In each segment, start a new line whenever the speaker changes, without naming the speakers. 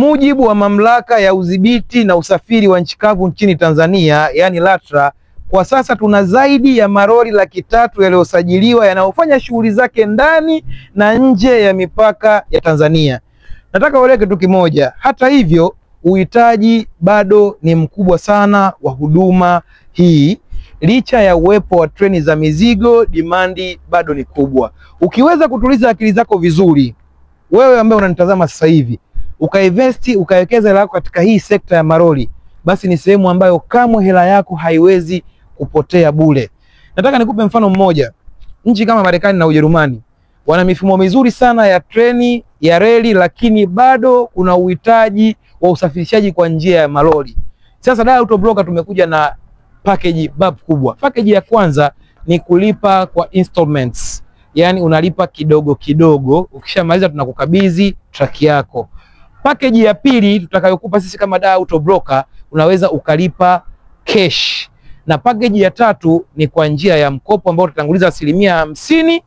mujibu wa mamlaka ya udhibiti na usafiri wa nchi kavu nchini Tanzania, yani LATRA, kwa sasa tuna zaidi ya malori 300,000 yaliyosajiliwa yanayofanya shughuli zake ndani na nje ya mipaka ya Tanzania. Nataka ueleke kitu kimoja. Hata hivyo, uhitaji bado ni mkubwa sana wa huduma hii. Licha ya uwepo wa treni za mizigo, dimandi bado ni kubwa. Ukiweza kutuliza akili zako vizuri, wewe ambaye unanitazama sasa hivi, ukawekeza hela yako katika hii sekta ya malori, basi ni sehemu ambayo kamwe hela yako haiwezi kupotea bure. Nataka nikupe mfano mmoja. Nchi kama Marekani na Ujerumani wana mifumo mizuri sana ya treni, ya reli, lakini bado kuna uhitaji wa usafirishaji kwa njia ya malori. Sasa Dar Auto Broker tumekuja na package bab kubwa. Package ya kwanza ni kulipa kwa installments. Yani unalipa kidogo kidogo, ukishamaliza tunakukabidhi truck yako. Package ya pili tutakayokupa sisi kama Dar Auto Broker, unaweza ukalipa cash. Na package ya tatu ni kwa njia ya mkopo ambao tutatanguliza 50%,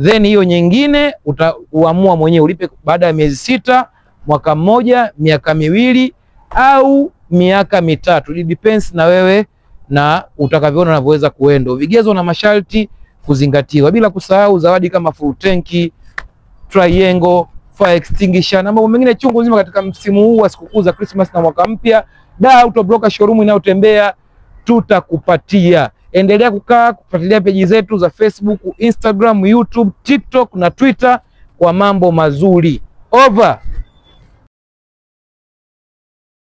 then hiyo nyingine utaamua mwenyewe ulipe baada ya miezi 6, mwaka mmoja, miaka miwili au miaka mitatu. It depends na wewe na utakavyoona unavyoweza kuenda. Vigezo na masharti kuzingatiwa, bila kusahau zawadi kama full tanki, triangle, fire extinguisher na mambo mengine chungu nzima katika msimu huu wa sikukuu za Christmas na mwaka mpya. Dar Auto Broker showroom inayotembea tutakupatia. Endelea kufuatilia peji zetu za Facebook, Instagram, YouTube, TikTok na Twitter kwa mambo mazuri. Over.